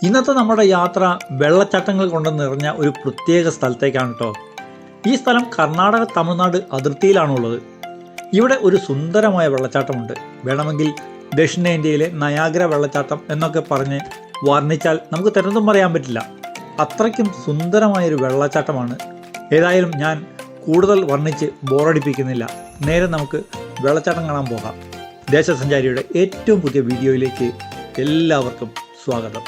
ഇന്നത്തെ നമ്മുടെ യാത്ര വെള്ളച്ചാട്ടങ്ങൾ കൊണ്ട് നിറഞ്ഞ ഒരു പ്രത്യേക സ്ഥലത്തേക്കാണ് കേട്ടോ. ഈ സ്ഥലം കർണാടക തമിഴ്നാട് അതിർത്തിയിലാണുള്ളത്. ഇവിടെ ഒരു സുന്ദരമായ വെള്ളച്ചാട്ടമുണ്ട്. വേണമെങ്കിൽ ദക്ഷിണേന്ത്യയിലെ നയാഗ്ര വെള്ളച്ചാട്ടം എന്നൊക്കെ പറഞ്ഞ് വർണ്ണിച്ചാൽ നമുക്ക് തെറ്റൊന്നും പറയാൻ പറ്റില്ല. അത്രയ്ക്കും സുന്ദരമായൊരു വെള്ളച്ചാട്ടമാണ്. ഏതായാലും ഞാൻ കൂടുതൽ വർണ്ണിച്ച് ബോറടിപ്പിക്കുന്നില്ല. നേരെ നമുക്ക് വെള്ളച്ചാട്ടം കാണാൻ പോകാം. ദേശസഞ്ചാരിയുടെ ഏറ്റവും പുതിയ വീഡിയോയിലേക്ക് എല്ലാവർക്കും സ്വാഗതം.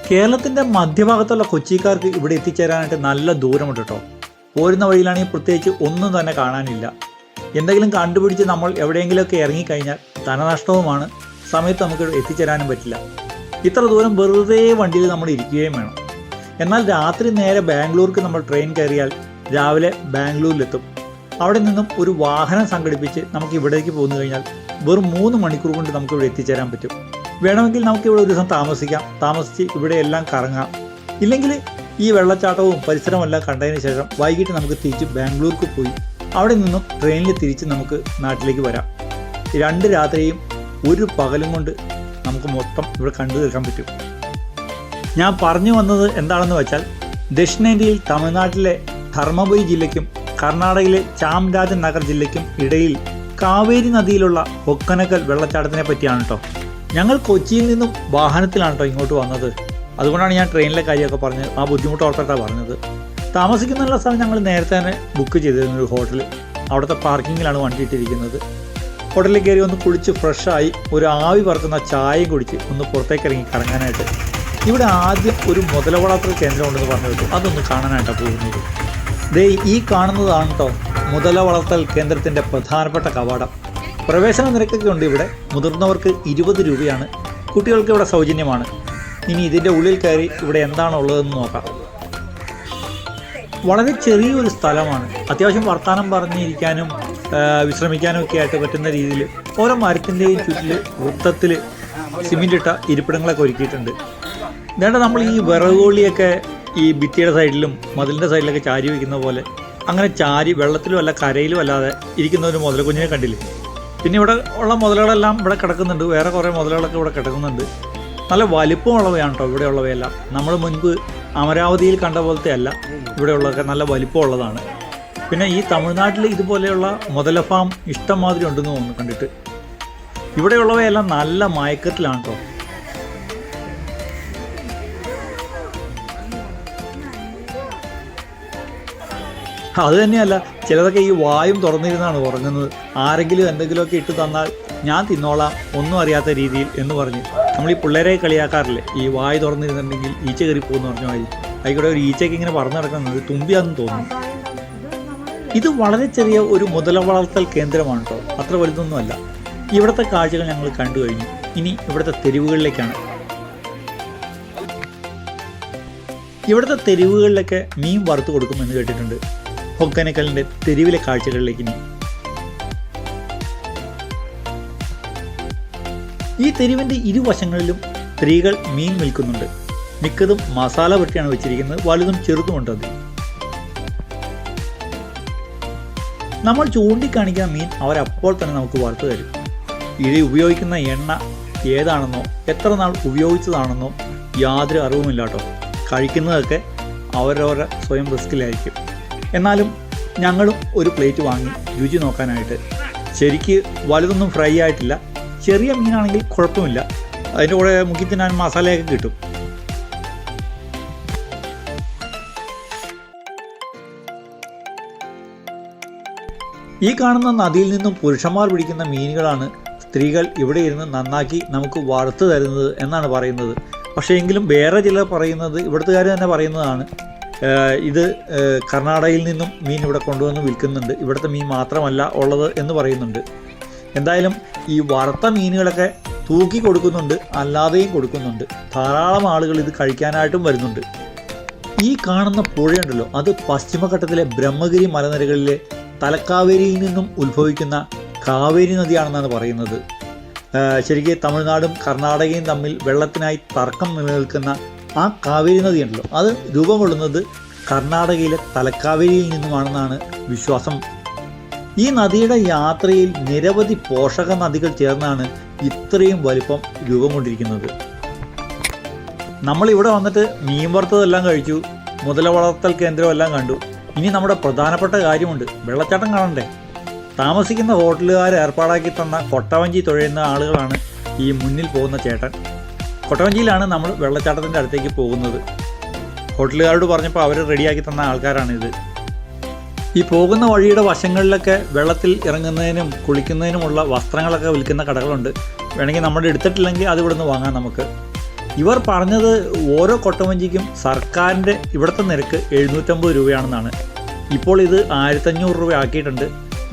കേരളത്തിൻ്റെ മധ്യഭാഗത്തുള്ള കൊച്ചിക്കാർക്ക് ഇവിടെ എത്തിച്ചേരാനായിട്ട് നല്ല ദൂരമുണ്ട് കേട്ടോ. പോരുന്ന വഴിയിലാണെങ്കിൽ പ്രത്യേകിച്ച് ഒന്നും തന്നെ കാണാനില്ല. എന്തെങ്കിലും കണ്ടുപിടിച്ച് നമ്മൾ എവിടെയെങ്കിലുമൊക്കെ ഇറങ്ങിക്കഴിഞ്ഞാൽ ധനനഷ്ടവുമാണ്, സമയത്ത് നമുക്ക് എത്തിച്ചേരാനും പറ്റില്ല. ഇത്ര ദൂരം വെറുതെ വണ്ടിയിൽ നമ്മൾ ഇരിക്കുകയും വേണം. എന്നാൽ രാത്രി നേരെ ബാംഗ്ലൂർക്ക് നമ്മൾ ട്രെയിൻ കയറിയാൽ രാവിലെ ബാംഗ്ലൂരിലെത്തും. അവിടെ നിന്നും ഒരു വാഹനം സംഘടിപ്പിച്ച് നമുക്ക് ഇവിടേക്ക് പോന്നു കഴിഞ്ഞാൽ വെറും 3 മണിക്കൂർ കൊണ്ട് നമുക്ക് ഇവിടെ എത്തിച്ചേരാൻ പറ്റും. വേണമെങ്കിൽ നമുക്ക് ഇവിടെ ഒരു ദിവസം താമസിച്ച് ഇവിടെ എല്ലാം കറങ്ങാം. ഇല്ലെങ്കിൽ ഈ വെള്ളച്ചാട്ടവും പരിസരമെല്ലാം കണ്ടതിന് ശേഷം വൈകിട്ട് നമുക്ക് തിരിച്ച് ബാംഗ്ലൂർക്ക് പോയി അവിടെ നിന്നും ട്രെയിനിൽ തിരിച്ച് നമുക്ക് നാട്ടിലേക്ക് വരാം. 2 രാത്രിയും 1 പകലും കൊണ്ട് നമുക്ക് മൊത്തം ഇവിടെ കണ്ടു തീർക്കാൻ പറ്റും. ഞാൻ പറഞ്ഞു വന്നത് എന്താണെന്ന് വെച്ചാൽ, ദക്ഷിണേന്ത്യയിൽ തമിഴ്നാട്ടിലെ ധർമ്മപുരി ജില്ലയ്ക്കും കർണാടകയിലെ ചാംരാജനഗർ ജില്ലയ്ക്കും ഇടയിൽ കാവേരി നദിയിലുള്ള ഹൊക്കനക്കൽ വെള്ളച്ചാട്ടത്തിനെ പറ്റിയാണ് കേട്ടോ. ഞങ്ങൾ കൊച്ചിയിൽ നിന്നും വാഹനത്തിലാണ് കേട്ടോ ഇങ്ങോട്ട് വന്നത്. അതുകൊണ്ടാണ് ഞാൻ ട്രെയിനിലെ കാര്യമൊക്കെ പറഞ്ഞത്. ആ ബുദ്ധിമുട്ട് ഓർത്തിട്ടാണ് പറഞ്ഞത്. താമസിക്കുന്നുള്ള സ്ഥലം ഞങ്ങൾ നേരത്തെ തന്നെ ബുക്ക് ചെയ്തിരുന്നു, ഒരു ഹോട്ടൽ. അവിടുത്തെ പാർക്കിങ്ങിലാണ് വണ്ടി ഇട്ടിരിക്കുന്നത്. ഹോട്ടലിൽ കയറി ഒന്ന് കുളിച്ച് ഫ്രഷായി ഒരു ആവി പറക്കുന്ന ചായയും കുടിച്ച് ഒന്ന് പുറത്തേക്ക് ഇറങ്ങി കറങ്ങാനായിട്ട്. ഇവിടെ ആദ്യം ഒരു മുതല വളർത്തൽ കേന്ദ്രം ഉണ്ടെന്ന് പറഞ്ഞു കേട്ടു. അതൊന്ന് കാണാനായിട്ടാണ് പോകുന്നത്. ദേ ഈ കാണുന്നതാണ് കേട്ടോ മുതല വളർത്തൽ കേന്ദ്രത്തിൻ്റെ പ്രധാനപ്പെട്ട കവാടം. പ്രവേശന നിരക്കൊക്കെ ഉണ്ട് ഇവിടെ. മുതിർന്നവർക്ക് 20 രൂപയാണ്, കുട്ടികൾക്ക് ഇവിടെ സൗജന്യമാണ്. ഇനി ഇതിൻ്റെ ഉള്ളിൽ കയറി ഇവിടെ എന്താണ് ഉള്ളതെന്ന് നോക്കാം. വളരെ ചെറിയൊരു സ്ഥലമാണ്. അത്യാവശ്യം വർത്തമാനം പറഞ്ഞിരിക്കാനും വിശ്രമിക്കാനും ഒക്കെ ആയിട്ട് പറ്റുന്ന രീതിയിൽ ഓരോ മരത്തിൻ്റെയും ചുറ്റിൽ വൃത്തത്തിൽ സിമെൻ്റ് ഇട്ട ഇരിപ്പിടങ്ങളൊക്കെ ഒരുക്കിയിട്ടുണ്ട്. ഇതേണ്ട നമ്മൾ ഈ വിറകുകൊള്ളിയൊക്കെ ഈ ഭിത്തിയുടെ സൈഡിലും മതിലിൻ്റെ സൈഡിലൊക്കെ ചാരി വയ്ക്കുന്ന പോലെ അങ്ങനെ ചാരി വെള്ളത്തിലും അല്ല കരയിലും അല്ലാതെ ഇരിക്കുന്ന ഒരു മുതല കുഞ്ഞിനെ കണ്ടില്ലേ. പിന്നെ ഇവിടെ ഉള്ള മുതലകളെല്ലാം ഇവിടെ കിടക്കുന്നുണ്ട്. വേറെ കുറേ മുതലകളൊക്കെ ഇവിടെ കിടക്കുന്നുണ്ട്. നല്ല വലിപ്പമുള്ളവയാണ് കേട്ടോ ഇവിടെ ഉള്ളവയെല്ലാം. നമ്മൾ മുൻപ് അമരാവതിയിൽ കണ്ട പോലത്തെ അല്ല, ഇവിടെയുള്ളതൊക്കെ നല്ല വലിപ്പമുള്ളതാണ്. പിന്നെ ഈ തമിഴ്നാട്ടിൽ ഇതുപോലെയുള്ള മുതല ഫാം ഇഷ്ടംമാതിരി ഉണ്ടെന്ന് തോന്നുന്നു കണ്ടിട്ട്. ഇവിടെയുള്ളവയെല്ലാം നല്ല മയക്കത്തിലാണ് കേട്ടോ. അത് തന്നെയല്ല, ചിലതൊക്കെ ഈ വായും തുറന്നിരുന്നാണ് ഉറങ്ങുന്നത്. ആരെങ്കിലും എന്തെങ്കിലുമൊക്കെ ഇട്ട് തന്നാൽ ഞാൻ തിന്നോളാം, ഒന്നും അറിയാത്ത രീതിയിൽ എന്ന് പറഞ്ഞ് നമ്മൾ ഈ പിള്ളേരെ കളിയാക്കാറില്ലേ, ഈ വായ് തുറന്നിരുന്നുണ്ടെങ്കിൽ ഈച്ച കയറി പോകുമെന്ന് പറഞ്ഞ മാതിരി. ആയിക്കോട്ടെ, ഒരു ഈച്ചയ്ക്ക് ഇങ്ങനെ പറന്നു നടക്കുന്നത് തുമ്പിയാണെന്ന് തോന്നുന്നു. ഇത് വളരെ ചെറിയ ഒരു മുതല വളർത്തൽ കേന്ദ്രമാണ് കേട്ടോ, അത്ര വലുതൊന്നുമല്ല. ഇവിടുത്തെ കാഴ്ചകൾ ഞങ്ങൾ കണ്ടു കഴിഞ്ഞു. ഇനി ഇവിടുത്തെ തെരുവുകളിലേക്കാണ്. ഇവിടുത്തെ തെരുവുകളിലൊക്കെ മീൻ വറുത്ത് കൊടുക്കുമെന്ന് കേട്ടിട്ടുണ്ട്. ഹൊക്കനക്കലിൻ്റെ തെരുവിലെ കാഴ്ചകളിലേക്ക് ഇനി. ഈ തെരുവിൻ്റെ ഇരുവശങ്ങളിലും സ്ത്രീകൾ മീൻ വിൽക്കുന്നുണ്ട്. മിക്കതും മസാല പെട്ടിയാണ് വെച്ചിരിക്കുന്നത്. വലുതും ചെറുതുമുണ്ട്. അത് നമ്മൾ ചൂണ്ടിക്കാണിക്കുന്ന മീൻ അവരപ്പോൾ തന്നെ നമുക്ക് വറുത്ത് തരും. ഇത് ഉപയോഗിക്കുന്ന എണ്ണ ഏതാണെന്നോ എത്ര നാൾ ഉപയോഗിച്ചതാണെന്നോ യാതൊരു അറിവുമില്ല കേട്ടോ. കഴിക്കുന്നതൊക്കെ അവരവരുടെ സ്വയം റിസ്കിലായിരിക്കും. എന്നാലും ഞങ്ങളും ഒരു പ്ലേറ്റ് വാങ്ങി രുചി നോക്കാനായിട്ട്. ശരിക്ക് വലുതൊന്നും ഫ്രൈ ആയിട്ടില്ല. ചെറിയ മീനാണെങ്കിൽ കുഴപ്പമില്ല, അതിൻ്റെ കൂടെ മുക്കി തിന്നാൻ മസാലയൊക്കെ കിട്ടും. ഈ കാണുന്ന നദിയിൽ നിന്നും പുരുഷന്മാർ പിടിക്കുന്ന മീനുകളാണ് സ്ത്രീകൾ ഇവിടെ ഇരുന്ന് നന്നാക്കി നമുക്ക് വറുത്ത് തരുന്നത് എന്നാണ് പറയുന്നത്. പക്ഷേ എങ്കിലും വേറെ ചിലർ പറയുന്നത്, ഇവിടുത്തുകാർ തന്നെ പറയുന്നതാണ്, ഇത് കർണാടകയിൽ നിന്നും മീൻ ഇവിടെ കൊണ്ടുവന്ന് വിൽക്കുന്നുണ്ട്, ഇവിടുത്തെ മീൻ മാത്രമല്ല ഉള്ളത് എന്ന് പറയുന്നുണ്ട്. എന്തായാലും ഈ വറുത്ത മീനുകളൊക്കെ തൂക്കി കൊടുക്കുന്നുണ്ട്, അല്ലാതെയും കൊടുക്കുന്നുണ്ട്. ധാരാളം ആളുകൾ ഇത് കഴിക്കാനായിട്ടും വരുന്നുണ്ട്. ഈ കാണുന്ന പുഴയുണ്ടല്ലോ, അത് പശ്ചിമഘട്ടത്തിലെ ബ്രഹ്മഗിരി മലനിരകളിലെ തലക്കാവേരിയിൽ നിന്നും ഉത്ഭവിക്കുന്ന കാവേരി നദിയാണെന്നാണ് പറയുന്നത്. ശരിക്കും തമിഴ്നാടും കർണാടകയും തമ്മിൽ വെള്ളത്തിനായി തർക്കം നിലനിൽക്കുന്ന ആ കാവേരി നദിയുണ്ടല്ലോ, അത് രൂപം കൊള്ളുന്നത് കർണാടകയിലെ തലക്കാവേരിയിൽ നിന്നുമാണെന്നാണ് വിശ്വാസം. ഈ നദിയുടെ യാത്രയിൽ നിരവധി പോഷക നദികൾ ചേർന്നാണ് ഇത്രയും വലിപ്പം രൂപം കൊണ്ടിരിക്കുന്നത്. നമ്മളിവിടെ വന്നിട്ട് മീൻ വറുത്തതെല്ലാം കഴിച്ചു, മുതല വളർത്തൽ കേന്ദ്രമെല്ലാം കണ്ടു. ഇനി നമ്മുടെ പ്രധാനപ്പെട്ട കാര്യമുണ്ട്, വെള്ളച്ചാട്ടം കാണണ്ടേ. താമസിക്കുന്ന ഹോട്ടലുകാർ ഏർപ്പാടാക്കി തന്ന കൊട്ടവഞ്ചി തുഴയുന്ന ആളുകളാണ് ഈ മുന്നിൽ പോകുന്ന ചേട്ടൻ. കൊട്ടവഞ്ചിയിലാണ് നമ്മൾ വെള്ളച്ചാട്ടത്തിൻ്റെ അടുത്തേക്ക് പോകുന്നത്. ഹോട്ടലുകാരോട് പറഞ്ഞപ്പോൾ അവർ റെഡിയാക്കി തന്ന ആൾക്കാരാണിത്. ഈ പോകുന്ന വഴിയുടെ വശങ്ങളിലൊക്കെ വെള്ളത്തിൽ ഇറങ്ങുന്നതിനും കുളിക്കുന്നതിനുമുള്ള വസ്ത്രങ്ങളൊക്കെ വിൽക്കുന്ന കടകളുണ്ട്. വേണമെങ്കിൽ നമ്മുടെ എടുത്തിട്ടില്ലെങ്കിൽ അത് ഇവിടെ നിന്ന് വാങ്ങാം നമുക്ക്. ഇവർ പറഞ്ഞത് ഓരോ കൊട്ടവഞ്ചിക്കും സർക്കാരിൻ്റെ ഇവിടുത്തെ നിരക്ക് 750 രൂപയാണെന്നാണ്. ഇപ്പോൾ ഇത് 1500 രൂപ ആക്കിയിട്ടുണ്ട്.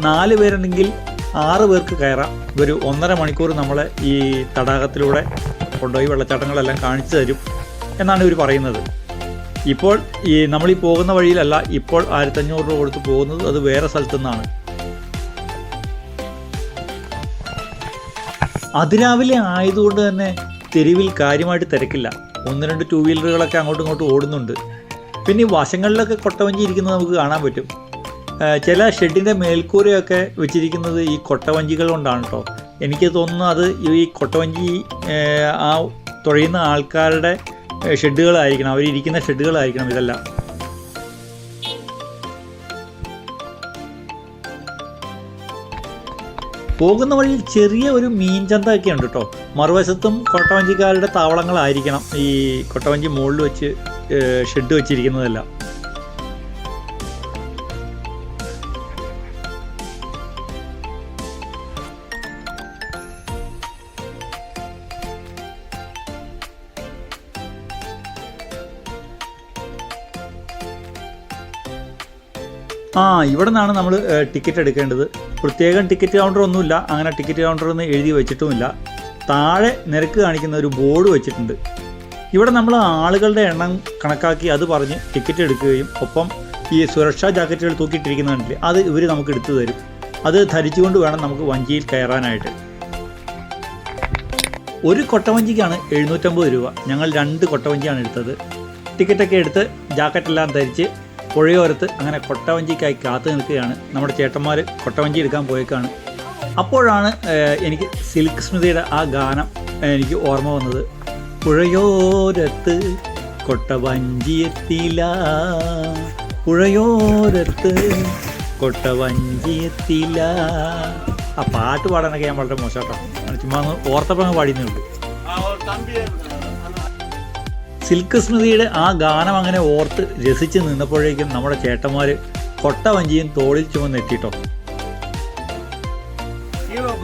4 പേരുണ്ടെങ്കിൽ 6 പേർക്ക് കയറാം. ഒരു 1.5 മണിക്കൂർ നമ്മളെ ഈ തടാകത്തിലൂടെ കൊണ്ടുപോയി വെള്ളച്ചാട്ടങ്ങളെല്ലാം കാണിച്ചു തരും എന്നാണ് ഇവർ പറയുന്നത്. ഇപ്പോൾ നമ്മളീ പോകുന്ന വഴിയിലല്ല, ഇപ്പോൾ 1500 രൂപ കൊടുത്ത് പോകുന്നത് അത് വേറെ സ്ഥലത്തു നിന്നാണ്. അതിരാവിലെ ആയതുകൊണ്ട് തന്നെ തെരുവിൽ കാര്യമായിട്ട് തിരക്കില്ല. 1-2 2 വീലറുകളൊക്കെ അങ്ങോട്ടും ഇങ്ങോട്ടും ഓടുന്നുണ്ട്. പിന്നെ ഈ വശങ്ങളിലൊക്കെ കൊട്ടവഞ്ചി ഇരിക്കുന്നത് നമുക്ക് കാണാൻ പറ്റും. ചില ഷെഡിൻ്റെ മേൽക്കൂരയൊക്കെ വെച്ചിരിക്കുന്നത് ഈ കൊട്ടവഞ്ചികൾ കൊണ്ടാണ് കേട്ടോ. എനിക്ക് തോന്നുന്നു അത് ഈ കൊട്ടവഞ്ചി ആ തുഴയുന്ന ആൾക്കാരുടെ ഷെഡുകളായിരിക്കണം, അവരിയ്ക്കുന്ന ഷെഡുകളായിരിക്കണം ഇതെല്ലാം. പോകുന്ന വഴിയിൽ ചെറിയ ഒരു മീൻ ചന്തയൊക്കെ ഉണ്ട് കേട്ടോ. മറുവശത്തും കൊട്ടവഞ്ചിക്കാരുടെ താവളങ്ങളായിരിക്കണം ഈ കൊട്ടവഞ്ചി മുകളിൽ വെച്ച് ഷെഡ് വെച്ചിരിക്കുന്നതെല്ലാം. ഇവിടെ നിന്നാണ് നമ്മൾ ടിക്കറ്റ് എടുക്കേണ്ടത്. പ്രത്യേകം ടിക്കറ്റ് കൗണ്ടർ ഒന്നുമില്ല, അങ്ങനെ ടിക്കറ്റ് കൗണ്ടർ എന്ന് എഴുതി വെച്ചിട്ടുമില്ല. താഴെ നിരക്ക് കാണിക്കുന്ന ഒരു ബോർഡ് വെച്ചിട്ടുണ്ട്. ഇവിടെ നമ്മൾ ആളുകളുടെ എണ്ണം കണക്കാക്കി അത് പറഞ്ഞ് ടിക്കറ്റ് എടുക്കുകയും ഒപ്പം ഈ സുരക്ഷാ ജാക്കറ്റുകൾ തൂക്കിയിട്ടിരിക്കുന്നുണ്ടല്ലേ, അത് ഇവർ നമുക്ക് എടുത്തു തരും. അത് ധരിച്ചുകൊണ്ട് വേണം നമുക്ക് വഞ്ചിയിൽ കയറാനായിട്ട്. ഒരു കൊട്ടവഞ്ചിക്കാണ് 750 രൂപ. ഞങ്ങൾ 2 കൊട്ടവഞ്ചിയാണ് എടുത്തത്. ടിക്കറ്റൊക്കെ എടുത്ത് ജാക്കറ്റെല്ലാം ധരിച്ച് പുഴയോരത്ത് അങ്ങനെ കൊട്ടവഞ്ചിക്കായി കാത്തു നിൽക്കുകയാണ്. നമ്മുടെ ചേട്ടന്മാർ കൊട്ടവഞ്ചി എടുക്കാൻ പോയേക്കാണ്. അപ്പോഴാണ് എനിക്ക് സിൽക്ക് സ്മിതയുടെ ആ ഗാനം എനിക്ക് ഓർമ്മ വന്നത്. പുഴയോരത്ത് കൊട്ടവഞ്ചിയെത്തില്ല, പുഴയോരത്ത് കൊട്ടവഞ്ചിയെത്തില്ല. ആ പാട്ട് പാടാനൊക്കെ ഞാൻ വളരെ മോശമാട്ടോ, ചുമ്മാ ഓർത്തപ്പം അങ്ങ് പാടിയേ ഉള്ളൂ. സിൽക്ക് സ്മൃതിയുടെ ആ ഗാനം അങ്ങനെ ഓർത്ത് രസിച്ച് നിന്നപ്പോഴേക്കും നമ്മുടെ ചേട്ടന്മാർ കൊട്ടവഞ്ചിയും തോളിൽ ചുമന്നെത്തിട്ടോ.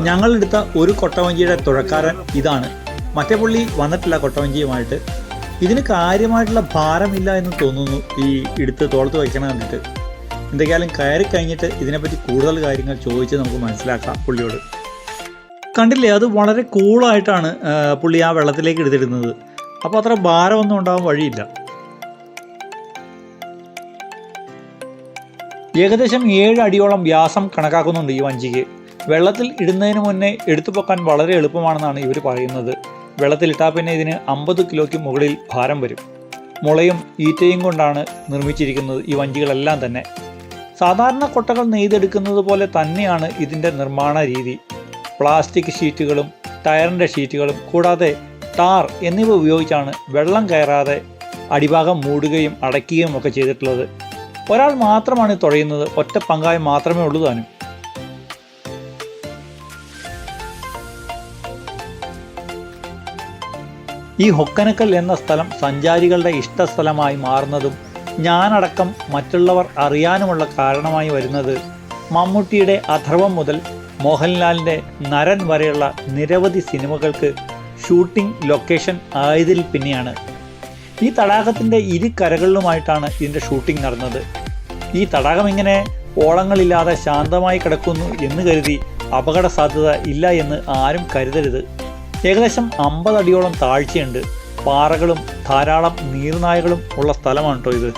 ഞങ്ങളെടുത്ത ഒരു കൊട്ടവഞ്ചിയുടെ തുഴക്കാരൻ ഇതാണ്. മറ്റേ പുള്ളി വന്നിട്ടില്ല കൊട്ടവഞ്ചിയുമായിട്ട്. ഇതിന് കാര്യമായിട്ടുള്ള ഭാരമില്ല എന്ന് തോന്നുന്നു ഈ എടുത്ത് തോളത്ത് വയ്ക്കണം കണ്ടിട്ട്. എന്തൊക്കെയാലും കയറി കഴിഞ്ഞിട്ട് ഇതിനെപ്പറ്റി കൂടുതൽ കാര്യങ്ങൾ ചോദിച്ച് നമുക്ക് മനസ്സിലാക്കാം പുള്ളിയോട്. കണ്ടില്ലേ, അത് വളരെ കൂളായിട്ടാണ് പുള്ളി ആ വെള്ളത്തിലേക്ക് എടുത്തിരുന്നത്. അപ്പോൾ അത്ര ഭാരമൊന്നും ഉണ്ടാകാൻ വഴിയില്ല. ഏകദേശം 7 അടിയോളം വ്യാസം കണക്കാക്കുന്നുണ്ട് ഈ വഞ്ചിക്ക്. വെള്ളത്തിൽ ഇടുന്നതിന് മുന്നേ എടുത്തു പൊക്കാൻ വളരെ എളുപ്പമാണെന്നാണ് ഇവർ പറയുന്നത്. വെള്ളത്തിലിട്ടാൽ പിന്നെ ഇതിന് 50 കിലോയ്ക്ക് മുകളിൽ ഭാരം വരും. മുളയും ഈറ്റയും കൊണ്ടാണ് നിർമ്മിച്ചിരിക്കുന്നത് ഈ വഞ്ചികളെല്ലാം തന്നെ. സാധാരണ കൊട്ടകൾ നെയ്തെടുക്കുന്നത് പോലെ തന്നെയാണ് ഇതിൻ്റെ നിർമ്മാണ രീതി. പ്ലാസ്റ്റിക് ഷീറ്റുകളും ടയറിൻ്റെ ഷീറ്റുകളും കൂടാതെ ടാർ എന്നിവ ഉപയോഗിച്ചാണ് വെള്ളം കയറാതെ അടിഭാഗം മൂടുകയും അടയ്ക്കുകയും ഒക്കെ ചെയ്തിട്ടുള്ളത്. ഒരാൾ മാത്രമാണ് തുഴയുന്നത്, ഒറ്റ പങ്കായി മാത്രമേ ഉള്ളൂ താനും. ഈ ഹൊക്കനക്കൽ എന്ന സ്ഥലം സഞ്ചാരികളുടെ ഇഷ്ടസ്ഥലമായി മാറുന്നതും ഞാനടക്കം മറ്റുള്ളവർ അറിയാനുമുള്ള കാരണമായി വരുന്നത് മമ്മൂട്ടിയുടെ അഥർവം മുതൽ മോഹൻലാലിൻ്റെ നരൻ വരെയുള്ള നിരവധി സിനിമകൾക്ക് ഷൂട്ടിംഗ് ലൊക്കേഷൻ ആയതിൽ പിന്നെയാണ്. ഈ തടാകത്തിൻ്റെ 2 കരകളിലുമായിട്ടാണ് ഇതിൻ്റെ ഷൂട്ടിംഗ് നടന്നത്. ഈ തടാകം ഇങ്ങനെ ഓളങ്ങളില്ലാതെ ശാന്തമായി കിടക്കുന്നു എന്ന് കരുതി അപകട സാധ്യത ഇല്ല എന്ന് ആരും കരുതരുത്. ഏകദേശം 50 അടിയോളം താഴ്ചയുണ്ട്. പാറകളും ധാരാളം നീർനായകളും ഉള്ള സ്ഥലമാണ് കേട്ടോ ഇത്.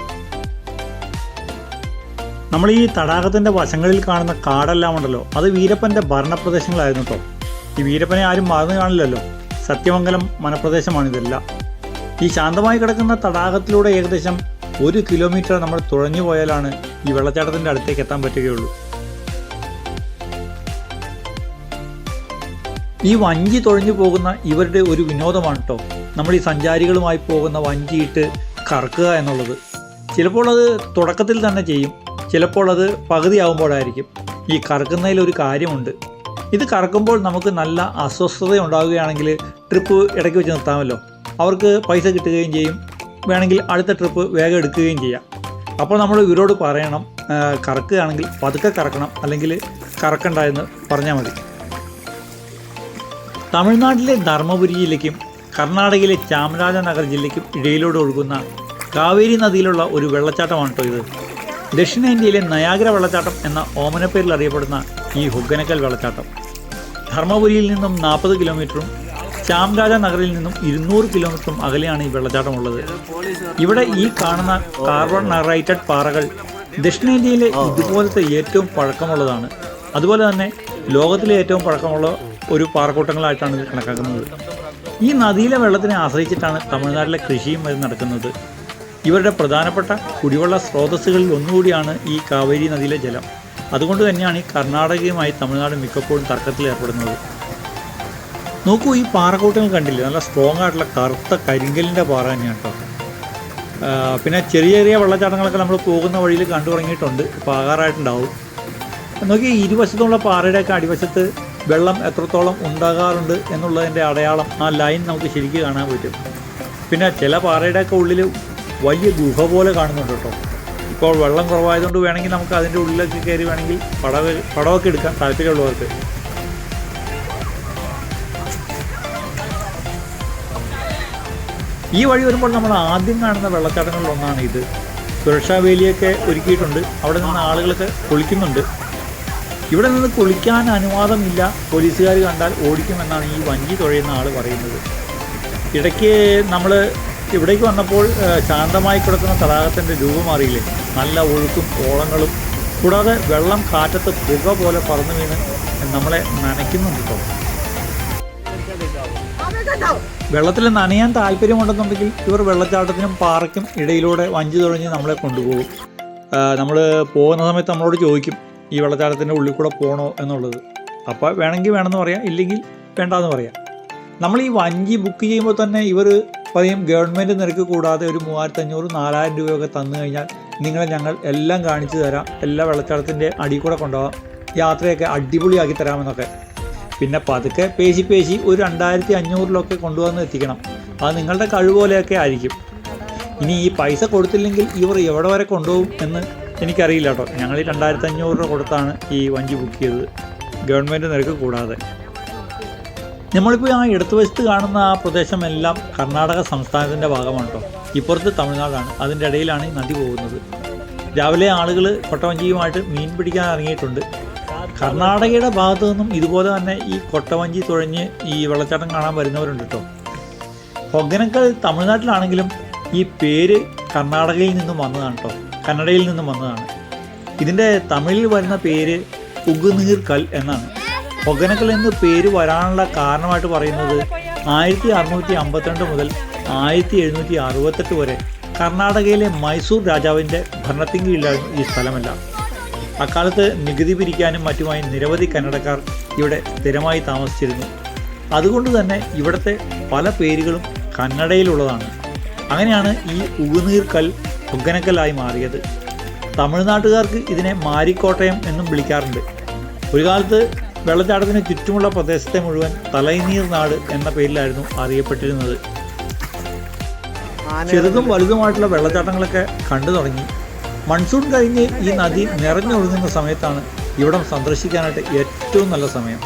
നമ്മൾ ഈ തടാകത്തിൻ്റെ വശങ്ങളിൽ കാണുന്ന കാടെല്ലാം ഉണ്ടല്ലോ, അത് വീരപ്പൻ്റെ ഭരണപ്രദേശങ്ങളായിരുന്നു കേട്ടോ. ഈ വീരപ്പനെ ആരും മറന്നു കാണില്ലല്ലോ. സത്യമംഗലം വനപ്രദേശമാണിതെല്ലാം. ഈ ശാന്തമായി കിടക്കുന്ന തടാകത്തിലൂടെ ഏകദേശം 1 കിലോമീറ്റർ നമ്മൾ തുഴഞ്ഞു പോയാലാണ് ഈ വെള്ളച്ചാട്ടത്തിൻ്റെ അടുത്തേക്ക് എത്താൻ പറ്റുകയുള്ളൂ. ഈ വഞ്ചി തുഴഞ്ഞു പോകുന്ന ഇവരുടെ ഒരു വിനോദമാണ് കേട്ടോ നമ്മൾ ഈ സഞ്ചാരികളുമായി പോകുന്ന വഞ്ചിയിട്ട് കറക്കുക എന്നുള്ളത്. ചിലപ്പോൾ അത് തുടക്കത്തിൽ തന്നെ ചെയ്യും, ചിലപ്പോൾ അത് പകുതിയാവുമ്പോഴായിരിക്കും. ഈ കറക്കുന്നതിൽ ഒരു കാര്യമുണ്ട്. ഇത് കറക്കുമ്പോൾ നമുക്ക് നല്ല അസ്വസ്ഥത ഉണ്ടാകുകയാണെങ്കിൽ ട്രിപ്പ് ഇടയ്ക്ക് വെച്ച് നിർത്താമല്ലോ. അവർക്ക് പൈസ കിട്ടുകയും ചെയ്യും, വേണമെങ്കിൽ അടുത്ത ട്രിപ്പ് വേഗം എടുക്കുകയും ചെയ്യാം. അപ്പോൾ നമ്മൾ ഇവരോട് പറയണം, കറക്കുകയാണെങ്കിൽ പതുക്കെ കറക്കണം, അല്ലെങ്കിൽ കറക്കണ്ട എന്ന് പറഞ്ഞാൽ മതി. തമിഴ്നാട്ടിലെ ധർമ്മപുരി ജില്ലയ്ക്കും കർണാടകയിലെ ചാമരാജനഗർ ജില്ലയ്ക്കും ഇടയിലൂടെ ഒഴുകുന്ന കാവേരി നദിയിലുള്ള ഒരു വെള്ളച്ചാട്ടമാണ് കേട്ടോ ഇത്. ദക്ഷിണേന്ത്യയിലെ നയാഗ്ര വെള്ളച്ചാട്ടം എന്ന ഓമനപ്പേരിൽ അറിയപ്പെടുന്ന ഈ ഹൊഗനക്കൽ വെള്ളച്ചാട്ടം ധർമ്മപുരിയിൽ നിന്നും 40 കിലോമീറ്ററും ചാമരാജനഗറിൽ നിന്നും 200 കിലോമീറ്ററും അകലെയാണ് ഈ വെള്ളച്ചാട്ടമുള്ളത്. ഇവിടെ ഈ കാണുന്ന കാർബണറൈറ്റഡ് പാറകൾ ദക്ഷിണേന്ത്യയിലെ ഇതുപോലത്തെ ഏറ്റവും പഴക്കമുള്ളതാണ്. അതുപോലെ തന്നെ ലോകത്തിലെ ഏറ്റവും പഴക്കമുള്ള ഒരു പാറക്കൂട്ടങ്ങളായിട്ടാണ് ഇത് കണക്കാക്കുന്നത്. ഈ നദിയിലെ വെള്ളത്തിനെ ആശ്രയിച്ചിട്ടാണ് തമിഴ്നാട്ടിലെ കൃഷിയും വരെ നടക്കുന്നത്. ഇവരുടെ പ്രധാനപ്പെട്ട കുടിവെള്ള സ്രോതസ്സുകളിൽ ഒന്നുകൂടിയാണ് ഈ കാവേരി നദിയിലെ ജലം. അതുകൊണ്ട് തന്നെയാണ് ഈ കർണാടകയുമായി തമിഴ്നാട് മിക്കപ്പോഴും തർക്കത്തിൽ ഏർപ്പെടുന്നത്. നോക്കൂ, ഈ പാറക്കൂട്ടങ്ങൾ കണ്ടില്ലേ, നല്ല സ്ട്രോങ് ആയിട്ടുള്ള കറുത്ത കരിങ്കലിൻ്റെ പാറ തന്നെയാണ് കേട്ടോ. പിന്നെ ചെറിയ ചെറിയ വെള്ളച്ചാട്ടങ്ങളൊക്കെ നമ്മൾ പോകുന്ന വഴിയിൽ കണ്ടു തുടങ്ങിയിട്ടുണ്ട്, ഇപ്പോൾ ആകാറായിട്ടുണ്ടാവും. നോക്കി, ഇരുവശത്തുള്ള പാറയുടെയൊക്കെ അടിവശത്ത് വെള്ളം എത്രത്തോളം ഉണ്ടാകാറുണ്ട് എന്നുള്ളതിൻ്റെ അടയാളം ആ ലൈൻ നമുക്ക് ശരിക്കും കാണാൻ പറ്റും. പിന്നെ ചില പാറയുടെയൊക്കെ ഉള്ളിൽ വലിയ ഗുഹ പോലെ കാണുന്നുണ്ട് കേട്ടോ. ഇപ്പോൾ വെള്ളം കുറവായതുകൊണ്ട് വേണമെങ്കിൽ നമുക്ക് അതിൻ്റെ ഉള്ളിലൊക്കെ കയറി വേണമെങ്കിൽ പടമൊക്കെ എടുക്കാൻ താല്പര്യമുള്ളവർക്ക്. ഈ വഴി വരുമ്പോൾ നമ്മൾ ആദ്യം കാണുന്ന വെള്ളച്ചാട്ടങ്ങളിലൊന്നാണ് ഇത്. സുരക്ഷാ വേലിയൊക്കെ ഒരുക്കിയിട്ടുണ്ട്, അവിടെ നിന്ന് ആളുകളൊക്കെ കുളിക്കുന്നുണ്ട്. ഇവിടെ നിന്ന് കുളിക്കാൻ അനുവാദമില്ല, പോലീസുകാർ കണ്ടാൽ ഓടിക്കുമെന്നാണ് ഈ വഞ്ചി തുഴയുന്ന ആൾ പറയുന്നത്. ഇടയ്ക്ക് നമ്മൾ ഇവിടേക്ക് വന്നപ്പോൾ ശാന്തമായി കിടക്കുന്ന തടാകത്തിൻ്റെ രൂപം മാറിയില്ലേ, നല്ല ഒഴുക്കും ഓളങ്ങളും, കൂടാതെ വെള്ളം കാറ്റത്ത് പുക പോലെ പറന്നു വീണ് നമ്മളെ നനയ്ക്കുന്നുണ്ട് കേട്ടോ. വെള്ളത്തിൽ നനയാൻ താല്പര്യമുണ്ടെന്നുണ്ടെങ്കിൽ ഇവർ വെള്ളച്ചാട്ടത്തിനും പാറയ്ക്കും ഇടയിലൂടെ വഞ്ചി തുഴഞ്ഞ് നമ്മളെ കൊണ്ടുപോകും. നമ്മൾ പോകുന്ന സമയത്ത് നമ്മളോട് ചോദിക്കും ഈ വെള്ളച്ചാട്ടത്തിൻ്റെ ഉള്ളിൽ കൂടെ പോകണോ എന്നുള്ളത്. അപ്പോൾ വേണമെങ്കിൽ വേണമെന്ന് പറയാം, ഇല്ലെങ്കിൽ വേണ്ടാന്ന് പറയാം. നമ്മൾ ഈ വഞ്ചി ബുക്ക് ചെയ്യുമ്പോൾ തന്നെ ഇവർ പറയും ഗവൺമെൻറ് നിരക്ക് കൂടാതെ ഒരു 3500-4000 രൂപയൊക്കെ തന്നു കഴിഞ്ഞാൽ നിങ്ങളെ ഞങ്ങൾ എല്ലാം കാണിച്ചു തരാം, എല്ലാ വെള്ളച്ചാട്ടത്തിൻ്റെ അടിയിൽ കൂടെ കൊണ്ടുപോകാം, യാത്രയൊക്കെ അടിപൊളിയാക്കി തരാമെന്നൊക്കെ. പിന്നെ പതുക്കെ പേശി ഒരു 2500-ലൊക്കെ കൊണ്ടുവന്ന് എത്തിക്കണം. അത് നിങ്ങളുടെ കഴിവുപോലെയൊക്കെ ആയിരിക്കും. ഇനി ഈ പൈസ കൊടുത്തില്ലെങ്കിൽ ഇവർ എവിടെ വരെ കൊണ്ടുപോകും എന്ന് എനിക്കറിയില്ല കേട്ടോ. ഞങ്ങൾ 2500 രൂപ കൊടുത്താണ് ഈ വഞ്ചി ബുക്ക് ചെയ്തത്, ഗവൺമെൻറ് നിരക്ക് കൂടാതെ. നമ്മളിപ്പോൾ ആ ഇടതുവശത്ത് കാണുന്ന ആ പ്രദേശമെല്ലാം കർണാടക സംസ്ഥാനത്തിൻ്റെ ഭാഗമാണ് കേട്ടോ. ഇപ്പുറത്ത് തമിഴ്നാടാണ്, അതിൻ്റെ ഇടയിലാണ് ഈ നദി പോകുന്നത്. രാവിലെ ആളുകൾ കൊട്ടവഞ്ചിയുമായിട്ട് മീൻ പിടിക്കാൻ ഇറങ്ങിയിട്ടുണ്ട്. കർണാടകയുടെ ഭാഗത്തു നിന്നും ഇതുപോലെ തന്നെ ഈ കൊട്ടവഞ്ചി തുഴഞ്ഞ് ഈ വെള്ളച്ചാട്ടം കാണാൻ വരുന്നവരുണ്ട് കേട്ടോ. ഹൊഗനക്കൽ തമിഴ്നാട്ടിലാണെങ്കിലും ഈ പേര് കർണാടകയിൽ നിന്നും വന്നതാണ് കേട്ടോ, കന്നഡയിൽ നിന്നും വന്നതാണ്. ഇതിൻ്റെ തമിഴിൽ വരുന്ന പേര് ഉഗുനീർക്കൽ എന്നാണ്. ഹൊഗനക്കൽ എന്ന് പേര് വരാനുള്ള കാരണമായിട്ട് പറയുന്നത് 1652 മുതൽ 1768 വരെ കർണാടകയിലെ മൈസൂർ രാജാവിൻ്റെ ഭരണത്തിൻ കീഴിലായിരുന്നു ഈ സ്ഥലമെല്ലാം. അക്കാലത്ത് നികുതി പിരിക്കാനും മറ്റുമായി നിരവധി കന്നഡക്കാർ ഇവിടെ സ്ഥിരമായി താമസിച്ചിരുന്നു. അതുകൊണ്ട് തന്നെ ഇവിടുത്തെ പല പേരുകളും കന്നഡയിലുള്ളതാണ്. അങ്ങനെയാണ് ഈ ഉഗുനീർക്കൽ ഹൊഗനക്കലായി മാറിയത്. തമിഴ്നാട്ടുകാർക്ക് ഇതിനെ മാരിക്കോട്ടയം എന്നും വിളിക്കാറുണ്ട്. ഒരു കാലത്ത് വെള്ളച്ചാട്ടത്തിന് ചുറ്റുമുള്ള പ്രദേശത്തെ മുഴുവൻ തലൈനീർ നാട് എന്ന പേരിലായിരുന്നു അറിയപ്പെട്ടിരുന്നത്. ചെറുതും വലുതുമായിട്ടുള്ള വെള്ളച്ചാട്ടങ്ങളൊക്കെ കണ്ടു തുടങ്ങി. മൺസൂൺ കഴിഞ്ഞ് ഈ നദി നിറഞ്ഞൊഴുകുന്ന സമയത്താണ് ഇവിടം സന്ദർശിക്കാനായിട്ട് ഏറ്റവും നല്ല സമയം.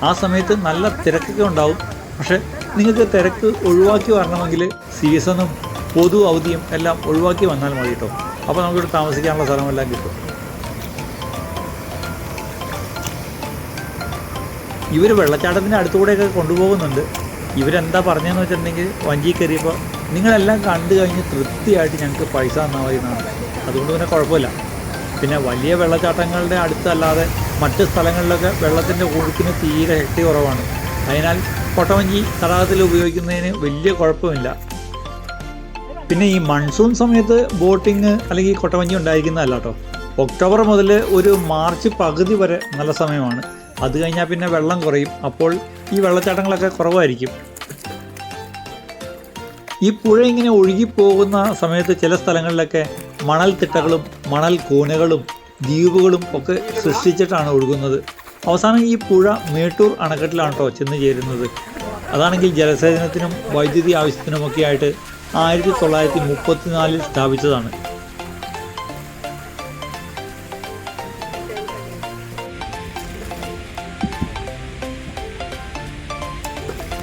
ആ സമയത്ത് നല്ല തിരക്കൊക്കെ ഉണ്ടാവും. പക്ഷേ നിങ്ങൾക്ക് തിരക്ക് ഒഴിവാക്കി വരണമെങ്കിൽ സീസണും പൊതു അവധിയും എല്ലാം ഒഴിവാക്കി വന്നാൽ മതി കേട്ടോ. അപ്പോൾ നമുക്കിവിടെ താമസിക്കാനുള്ള സ്ഥലമെല്ലാം കിട്ടും. ഇവർ വെള്ളച്ചാട്ടത്തിൻ്റെ അടുത്തുകൂടെയൊക്കെ കൊണ്ടുപോകുന്നുണ്ട്. ഇവരെന്താ പറഞ്ഞതെന്ന് വെച്ചിട്ടുണ്ടെങ്കിൽ വഞ്ചി കയറിയപ്പോൾ നിങ്ങളെല്ലാം കണ്ടു കഴിഞ്ഞ് തൃപ്തിയായിട്ട് ഞങ്ങൾക്ക് പൈസ തന്നാൽ മതി എന്നാണ്. അതുകൊണ്ട് പിന്നെ കുഴപ്പമില്ല. പിന്നെ വലിയ വെള്ളച്ചാട്ടങ്ങളുടെ അടുത്തല്ലാതെ മറ്റ് സ്ഥലങ്ങളിലൊക്കെ വെള്ളത്തിൻ്റെ ഒഴുക്കിന് തീരെ ശക്തി കുറവാണ്. അതിനാൽ കൊട്ടവഞ്ചി തടാകത്തിൽ ഉപയോഗിക്കുന്നതിന് വലിയ കുഴപ്പമില്ല. പിന്നെ ഈ മൺസൂൺ സമയത്ത് ബോട്ടിങ് അല്ലെങ്കിൽ കൊട്ടവഞ്ചി ഉണ്ടായിരിക്കുന്നതല്ല കേട്ടോ. ഒക്ടോബർ മുതൽ ഒരു മാർച്ച് പകുതി വരെ നല്ല സമയമാണ്. അത് കഴിഞ്ഞാൽ പിന്നെ വെള്ളം കുറയും. അപ്പോൾ ഈ വെള്ളച്ചാട്ടങ്ങളൊക്കെ കുറവായിരിക്കും. ഈ പുഴ ഇങ്ങനെ ഒഴുകിപ്പോകുന്ന സമയത്ത് ചില സ്ഥലങ്ങളിലൊക്കെ മണൽത്തിട്ടകളും മണൽ കൂനകളും ദ്വീപുകളും ഒക്കെ സൃഷ്ടിച്ചിട്ടാണ് ഒഴുകുന്നത്. അവസാനം ഈ പുഴ മേട്ടൂർ അണക്കെട്ടിലാണ് കേട്ടോ ചെന്ന് ചേരുന്നത്. അതാണെങ്കിൽ ജലസേചനത്തിനും വൈദ്യുതി ആവശ്യത്തിനുമൊക്കെ ആയിട്ട് 1934 സ്ഥാപിച്ചതാണ്.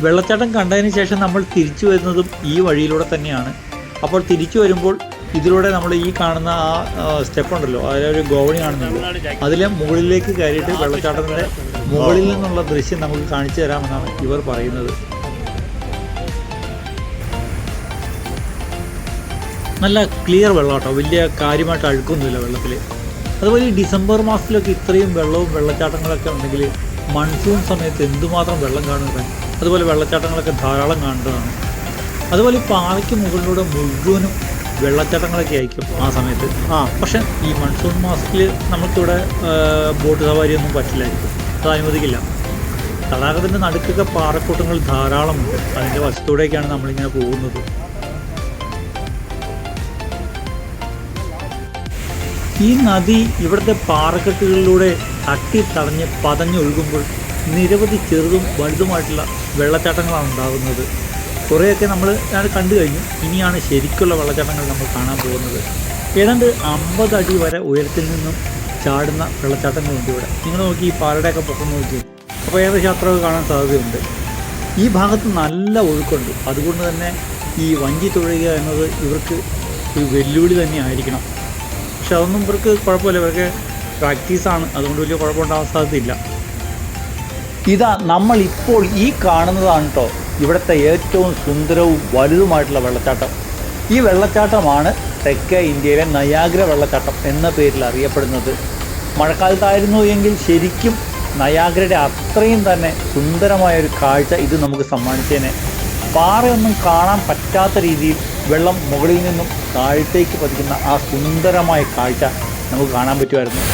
വെള്ളച്ചാട്ടം കണ്ടതിന് ശേഷം നമ്മൾ തിരിച്ചു വരുന്നതും ഈ വഴിയിലൂടെ തന്നെയാണ്. അപ്പോൾ തിരിച്ചു വരുമ്പോൾ ഇതിലൂടെ നമ്മൾ ഈ കാണുന്ന ആ സ്റ്റെപ്പ് ഉണ്ടല്ലോ, അതിലൊരു ഗോവണി കാണുന്നുള്ളൂ, അതിലെ മുകളിലേക്ക് കയറിയിട്ട് വെള്ളച്ചാട്ടത്തിൻ്റെ മുകളിൽ നിന്നുള്ള ദൃശ്യം നമുക്ക് കാണിച്ചു തരാമെന്നാണ് ഇവർ പറയുന്നത്. നല്ല ക്ലിയർ വെള്ളം കേട്ടോ, വലിയ കാര്യമായിട്ട് അഴുക്കൊന്നുമില്ല വെള്ളത്തിൽ. അതുപോലെ ഈ ഡിസംബർ മാസത്തിലൊക്കെ ഇത്രയും വെള്ളവും വെള്ളച്ചാട്ടങ്ങളൊക്കെ ഉണ്ടെങ്കിൽ മൺസൂൺ സമയത്ത് എന്തുമാത്രം വെള്ളം കാണുന്നത്. അതുപോലെ വെള്ളച്ചാട്ടങ്ങളൊക്കെ ധാരാളം കാണേണ്ടതാണ്. അതുപോലെ ഈ പാറയ്ക്ക് മുകളിലൂടെ മുഴുവനും വെള്ളച്ചാട്ടങ്ങളൊക്കെ ആയിരിക്കും ആ സമയത്ത്. പക്ഷെ ഈ മൺസൂൺ മാസത്തിൽ നമുക്കിവിടെ ബോട്ട് സവാരിയൊന്നും പറ്റില്ലായിരിക്കും, അത് അനുവദിക്കില്ല. തടാകത്തിൻ്റെ നടുക്കൊക്കെ പാറക്കൂട്ടങ്ങൾ ധാരാളമുണ്ട്. അതിൻ്റെ വശത്തൂടെയൊക്കെയാണ് നമ്മളിങ്ങനെ പോകുന്നത്. ഈ നദി ഇവിടുത്തെ പാറക്കെട്ടുകളിലൂടെ തടഞ്ഞ് പതഞ്ഞൊഴുകുമ്പോൾ നിരവധി ചെറുതും വലുതുമായിട്ടുള്ള വെള്ളച്ചാട്ടങ്ങളാണ് ഉണ്ടാകുന്നത്. കുറേയൊക്കെ ഞാൻ കണ്ടു കഴിഞ്ഞു. ഇനിയാണ് ശരിക്കുള്ള വെള്ളച്ചാട്ടങ്ങൾ നമ്മൾ കാണാൻ പോകുന്നത്. ഏതാണ്ട് 50 അടി വരെ ഉയരത്തിൽ നിന്നും ചാടുന്ന വെള്ളച്ചാട്ടങ്ങളുണ്ട് ഇവിടെ. നിങ്ങൾ നോക്കി ഈ പാറയുടെയൊക്കെ പൊക്കം നോക്കി, അപ്പോൾ ഏകദേശം അത്രയൊക്കെ കാണാൻ സാധ്യതയുണ്ട്. ഈ ഭാഗത്ത് നല്ല ഒഴുക്കുണ്ട്. അതുകൊണ്ട് തന്നെ ഈ വഞ്ചി തുഴയുക എന്നത് ഇവർക്ക് ഒരു വെല്ലുവിളി തന്നെ ആയിരിക്കണം. പക്ഷെ അതൊന്നും ഇവർക്ക് കുഴപ്പമില്ല, ഇവർക്ക് പ്രാക്ടീസാണ്, അതുകൊണ്ട് വലിയ കുഴപ്പമുണ്ടാകാൻ സാധ്യതയില്ല. ഇതാ നമ്മളിപ്പോൾ ഈ കാണുന്നതാണ് കേട്ടോ ഇവിടുത്തെ ഏറ്റവും സുന്ദരവും വലുതുമായിട്ടുള്ള വെള്ളച്ചാട്ടം. ഈ വെള്ളച്ചാട്ടമാണ് തെക്കേ ഇന്ത്യയിലെ നയാഗ്ര വെള്ളച്ചാട്ടം എന്ന പേരിൽ അറിയപ്പെടുന്നത്. മഴക്കാലത്തായിരുന്നു എങ്കിൽ ശരിക്കും നയാഗ്രയുടെ അത്രയും തന്നെ സുന്ദരമായൊരു കാഴ്ച ഇത് നമുക്ക് സമ്മാനിച്ചേനെ. പാറയൊന്നും കാണാൻ പറ്റാത്ത രീതിയിൽ വെള്ളം മുകളിൽ നിന്നും താഴത്തേക്ക് പതിക്കുന്ന ആ സുന്ദരമായ കാഴ്ച നമുക്ക് കാണാൻ പറ്റുമായിരുന്നു.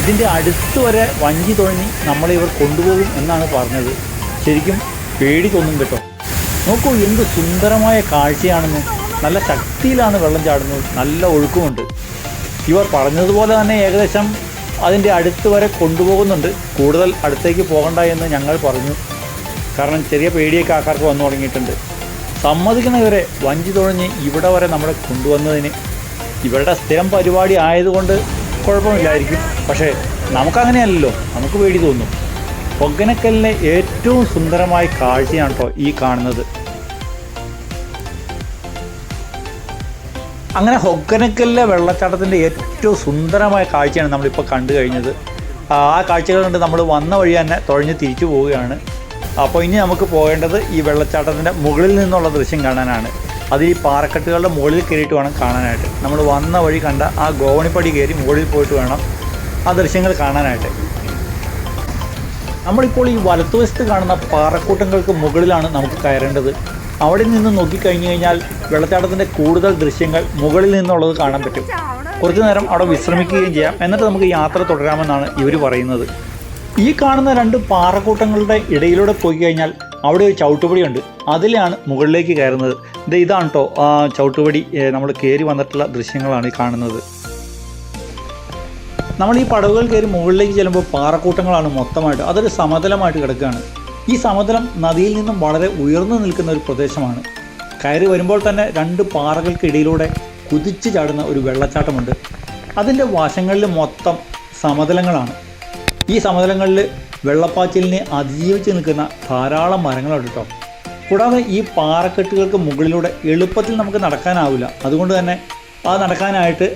ഇതിൻ്റെ അടുത്ത് വരെ വഞ്ചി തുഴഞ്ഞ് നമ്മളെ ഇവർ കൊണ്ടുപോകും എന്നാണ് പറഞ്ഞത്. ശരിക്കും പേടി തോന്നും കേട്ടോ. നോക്കൂ എന്ത് സുന്ദരമായ കാഴ്ചയാണെന്ന്. നല്ല ശക്തിയിലാണ് വെള്ളം ചാടുന്നത്, നല്ല ഒഴുക്കുമുണ്ട്. ഇവർ പറഞ്ഞതുപോലെ തന്നെ ഏകദേശം അതിൻ്റെ അടുത്ത് വരെ കൊണ്ടുപോകുന്നുണ്ട്. കൂടുതൽ അടുത്തേക്ക് പോകണ്ട എന്ന് ഞങ്ങൾ പറഞ്ഞു. കാരണം ചെറിയ പേടിയൊക്കെ ആൾക്കാർക്ക് വന്നു തുടങ്ങിയിട്ടുണ്ട്. സമ്മതിക്കുന്നവരെ വഞ്ചി തുഴഞ്ഞ് ഇവിടെ വരെ നമ്മളെ കൊണ്ടുവന്നതിന്. ഇവരുടെ സ്ഥിരം പരിപാടി ആയതുകൊണ്ട് കുഴപ്പമില്ലായിരിക്കും. പക്ഷേ നമുക്കങ്ങനെയല്ലല്ലോ, നമുക്ക് പേടി തോന്നും. ഹൊഗനക്കലിലെ ഏറ്റവും സുന്ദരമായ കാഴ്ചയാണ് കേട്ടോ ഈ കാണുന്നത്. അങ്ങനെ ഹൊഗനക്കലിലെ വെള്ളച്ചാട്ടത്തിൻ്റെ ഏറ്റവും സുന്ദരമായ കാഴ്ചയാണ് നമ്മളിപ്പോൾ കണ്ടു കഴിഞ്ഞത്. ആ കാഴ്ചകൾ കണ്ട് നമ്മൾ വന്ന വഴി തന്നെ തുഴഞ്ഞ് തിരിച്ചു പോവുകയാണ്. അപ്പോൾ ഇനി നമുക്ക് പോകേണ്ടത് ഈ വെള്ളച്ചാട്ടത്തിൻ്റെ മുകളിൽ നിന്നുള്ള ദൃശ്യം കാണാനാണ്. അത് ഈ പാറക്കെട്ടുകളുടെ മുകളിൽ കയറിയിട്ട് വേണം കാണാനായിട്ട്. നമ്മൾ വന്ന വഴി കണ്ട ആ ഗോവണിപ്പടി കയറി മുകളിൽ പോയിട്ട് വേണം ആ ദൃശ്യങ്ങൾ കാണാനായിട്ട്. നമ്മളിപ്പോൾ ഈ വലത്തുവശത്ത് കാണുന്ന പാറക്കൂട്ടങ്ങൾക്ക് മുകളിലാണ് നമുക്ക് കയറേണ്ടത്. അവിടെ നിന്ന് നോക്കിക്കഴിഞ്ഞു കഴിഞ്ഞാൽ വെള്ളച്ചാട്ടത്തിൻ്റെ കൂടുതൽ ദൃശ്യങ്ങൾ മുകളിൽ നിന്നുള്ളത് കാണാൻ പറ്റും. കുറച്ചു നേരം അവിടെ വിശ്രമിക്കുകയും ചെയ്യാം. എന്നിട്ട് നമുക്ക് യാത്ര തുടരാമെന്നാണ് ഇവർ പറയുന്നത്. ഈ കാണുന്ന 2 പാറക്കൂട്ടങ്ങളുടെ ഇടയിലൂടെ പോയി കഴിഞ്ഞാൽ അവിടെ ഒരു ചവിട്ടുപടിയുണ്ട്. അതിലാണ് മുകളിലേക്ക് കയറുന്നത്. ഇതാണ് കേട്ടോ ആ ചവിട്ടുപടി. നമ്മൾ കയറി വന്നിട്ടുള്ള ദൃശ്യങ്ങളാണ് ഈ കാണുന്നത്. നമ്മൾ ഈ പടവുകൾ കയറി മുകളിലേക്ക് ചെല്ലുമ്പോൾ പാറക്കൂട്ടങ്ങളാണ് മൊത്തമായിട്ട്. അതൊരു സമതലമായിട്ട് കിടക്കുകയാണ്. ഈ സമതലം നദിയിൽ നിന്നും വളരെ ഉയർന്നു നിൽക്കുന്ന ഒരു പ്രദേശമാണ്. കയറി വരുമ്പോൾ തന്നെ 2 പാറകൾക്കിടയിലൂടെ കുതിച്ചു ചാടുന്ന ഒരു വെള്ളച്ചാട്ടമുണ്ട്. അതിൻ്റെ വശങ്ങളിൽ മൊത്തം സമതലങ്ങളാണ്. ഈ സമതലങ്ങളിൽ വെള്ളപ്പാച്ചിലിനെ അതിജീവിച്ച് നിൽക്കുന്ന ധാരാളം മരങ്ങളുണ്ട് കേട്ടോ. കൂടാതെ ഈ പാറക്കെട്ടുകൾക്ക് മുകളിലൂടെ എളുപ്പത്തിൽ നമുക്ക് നടക്കാനാവില്ല. അതുകൊണ്ട് തന്നെ അത് നടക്കാനായിട്ട്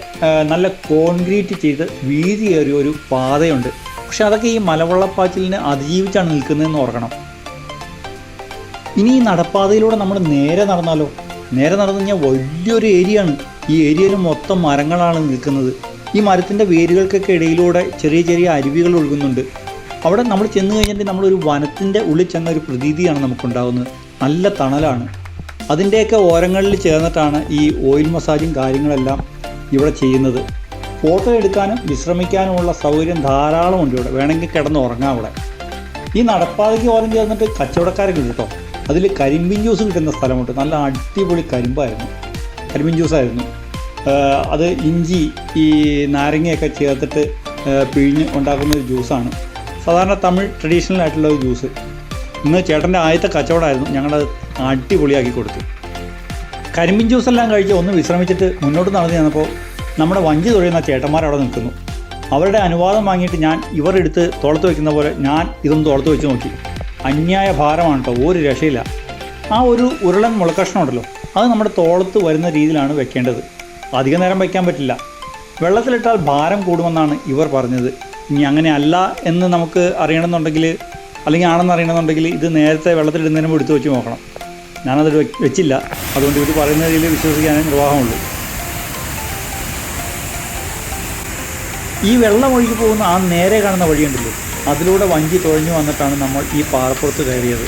നല്ല കോൺക്രീറ്റ് ചെയ്ത് വീതിയേറിയ ഒരു പാതയുണ്ട്. പക്ഷെ അതൊക്കെ ഈ മലവെള്ളപ്പാച്ചിലിനെ അതിജീവിച്ചാണ് നിൽക്കുന്നതെന്ന് ഓർക്കണം. ഇനി ഈ നടപ്പാതയിലൂടെ നമ്മൾ നേരെ നടന്നാലോ? നേരെ നടന്നു കഴിഞ്ഞാൽ വലിയൊരു ഏരിയയാണ്. ഈ ഏരിയയിൽ മൊത്തം മരങ്ങളാണ് നിൽക്കുന്നത്. ഈ മരത്തിൻ്റെ വേരുകൾക്കൊക്കെ ഇടയിലൂടെ ചെറിയ ചെറിയ അരുവികൾ ഒഴുകുന്നുണ്ട്. അവിടെ നമ്മൾ ചെന്ന് കഴിഞ്ഞിട്ട് നമ്മളൊരു വനത്തിൻ്റെ ഉള്ളിൽ ചെന്ന ഒരു പ്രതീതിയാണ് നമുക്കുണ്ടാകുന്നത്. നല്ല തണലാണ്. അതിൻ്റെയൊക്കെ ഓരങ്ങളിൽ ചേർന്നിട്ടാണ് ഈ ഓയിൽ മസാജും കാര്യങ്ങളെല്ലാം ഇവിടെ ചെയ്യുന്നത്. ഫോട്ടോ എടുക്കാനും വിശ്രമിക്കാനുമുള്ള സൗകര്യം ധാരാളമുണ്ട് ഇവിടെ. വേണമെങ്കിൽ കിടന്ന് ഉറങ്ങാം അവിടെ. ഈ നടപ്പാതയ്ക്ക് ഓരം ചേർന്നിട്ട് കച്ചവടക്കാരൊക്കെ ഉണ്ട് കേട്ടോ. അതിൽ കരിമ്പിൻ ജ്യൂസ് കിട്ടുന്ന സ്ഥലമുണ്ട്. നല്ല അടിപൊളി കരിമ്പിൻ ജ്യൂസായിരുന്നു. അത് ഇഞ്ചി ഈ നാരങ്ങയൊക്കെ ചേർത്തിട്ട് പിഴിഞ്ഞ് ഉണ്ടാക്കുന്ന ഒരു ജ്യൂസാണ്. സാധാരണ തമിഴ് ട്രഡീഷണൽ ആയിട്ടുള്ള ഒരു ജ്യൂസ്. ഇന്ന് ചേട്ടൻ്റെ ആദ്യത്തെ കച്ചവടമായിരുന്നു. ഞങ്ങളത് അടിപൊളിയാക്കി കൊടുത്തു. കരിമ്പിൻ ജ്യൂസെല്ലാം കഴിച്ച് ഒന്ന് വിശ്രമിച്ചിട്ട് മുന്നോട്ട് നടന്നു ചെന്നപ്പോൾ നമ്മുടെ വഞ്ചി തുഴയുന്ന ചേട്ടന്മാർ അവിടെ നിൽക്കുന്നു. അവരുടെ അനുവാദം വാങ്ങിയിട്ട് ഞാൻ ഇവരെടുത്ത് തോളത്ത് വയ്ക്കുന്ന പോലെ ഞാൻ ഇതൊന്ന് തോളത്ത് വെച്ച് നോക്കി. അന്യായ ഭാരമാണ് കേട്ടോ, ഒരു രക്ഷയില്ല. ആ ഒരു ഉരുളൻ മുളക്കഷ്ണം ഉണ്ടല്ലോ, അത് നമ്മുടെ തോളത്ത് വരുന്ന രീതിയിലാണ് വെക്കേണ്ടത്. അധിക നേരം വയ്ക്കാൻ പറ്റില്ല. വെള്ളത്തിലിട്ടാൽ ഭാരം കൂടുമെന്നാണ് ഇവർ പറഞ്ഞത്. ഇനി അങ്ങനെ അല്ല എന്ന് നമുക്ക് അറിയണമെന്നുണ്ടെങ്കിൽ, അല്ലെങ്കിൽ ആണെന്ന് അറിയണമെന്നുണ്ടെങ്കിൽ ഇത് നേരത്തെ വെള്ളത്തിലിടുന്നതിന് മുമ്പ് എടുത്ത് വെച്ച് നോക്കണം. ഞാനത് വെച്ചില്ല. അതുകൊണ്ട് ഇവർ പറയുന്ന രീതിയിൽ വിശ്വസിക്കാനേ നിർവാഹമുള്ളൂ. ഈ വെള്ളം ഒഴുകി പോകുന്ന ആ നേരെ കാണുന്ന വഴിയുണ്ടല്ലോ, അതിലൂടെ വഞ്ചി തുഴഞ്ഞു വന്നിട്ടാണ് നമ്മൾ ഈ പാറപ്പുറത്ത് കയറിയത്.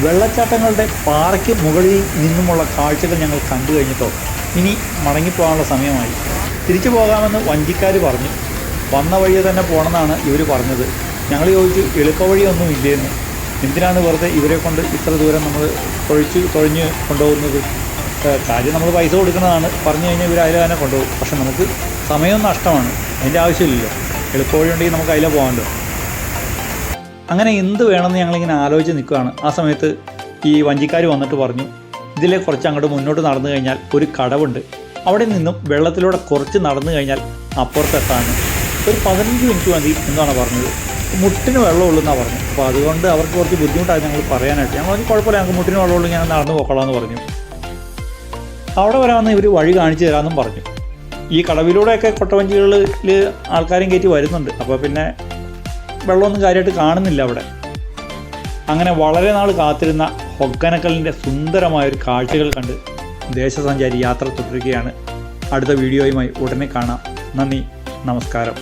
വെള്ളച്ചാട്ടങ്ങളുടെ പാറയ്ക്ക് മുകളിൽ നിന്നുമുള്ള കാഴ്ചകൾ ഞങ്ങൾ കണ്ടു കഴിഞ്ഞിട്ടോ ഇനി മടങ്ങിപ്പോകാനുള്ള സമയമായി. തിരിച്ചു പോകാമെന്ന് വഞ്ചിക്കാർ പറഞ്ഞു. വന്ന വഴിയെ തന്നെ പോകണമെന്നാണ് ഇവർ പറഞ്ഞത്. ഞങ്ങൾ ചോദിച്ചു എളുപ്പവഴിയൊന്നും ഇല്ലേന്ന്. എന്തിനാണ് വെറുതെ ഇവരെ കൊണ്ട് ഇത്ര ദൂരം നമ്മൾ തുഴഞ്ഞ് കൊണ്ടുപോകുന്നത്? കാര്യം നമ്മൾ പൈസ കൊടുക്കുന്നതാണ്. പറഞ്ഞു കഴിഞ്ഞാൽ ഇവർ അതിൽ തന്നെ കൊണ്ടുപോകും. പക്ഷെ നമുക്ക് സമയം നഷ്ടമാണ്. അതിൻ്റെ ആവശ്യമില്ലല്ലോ. എളുപ്പവഴി ഉണ്ടെങ്കിൽ നമുക്ക് അതിലെ പോകാമല്ലോ. അങ്ങനെ എന്ത് വേണമെന്ന് ഞങ്ങളിങ്ങനെ ആലോചിച്ച് നിൽക്കുകയാണ്. ആ സമയത്ത് ഈ വഞ്ചിക്കാർ വന്നിട്ട് പറഞ്ഞു, ഇതിലെ കുറച്ച് അങ്ങോട്ട് മുന്നോട്ട് നടന്നു കഴിഞ്ഞാൽ ഒരു കടവുണ്ട്. അവിടെ നിന്നും വെള്ളത്തിലൂടെ കുറച്ച് നടന്നു കഴിഞ്ഞാൽ അപ്പുറത്തെത്താന്ന്. ഒരു 15 മിനിറ്റ് മതി എന്നാണ് പറഞ്ഞത്. മുട്ടിന് വെള്ളമുള്ളൂ എന്നാണ് പറഞ്ഞു. അപ്പോൾ അതുകൊണ്ട് അവർക്ക് കുറച്ച് ബുദ്ധിമുട്ടായി ഞങ്ങൾ പറയാനായിട്ട്. ഞങ്ങൾ പറഞ്ഞു കുഴപ്പമില്ല, ഞങ്ങൾക്ക് മുട്ടിന് വെള്ളമുള്ളൂ, ഞാൻ നടന്നു പോക്കോളാമെന്ന് പറഞ്ഞു. അവിടെ വരാമെന്ന് ഇവർ വഴി കാണിച്ചു തരാമെന്നും പറഞ്ഞു. ഈ കടവിലൂടെയൊക്കെ കൊട്ടവഞ്ചികളിൽ ആൾക്കാരും കയറ്റി വരുന്നുണ്ട്. അപ്പോൾ പിന്നെ വെള്ളമൊന്നും കാര്യമായിട്ട് കാണുന്നില്ല അവിടെ. അങ്ങനെ വളരെ നാൾ കാത്തിരുന്ന ഹൊഗനക്കലിൻ്റെ സുന്ദരമായൊരു കാഴ്ചകൾ കണ്ട് ദേശസഞ്ചാരി യാത്ര തുടരുകയാണ്. അടുത്ത വീഡിയോയുമായി ഉടനെ കാണാം. നന്ദി, നമസ്കാരം.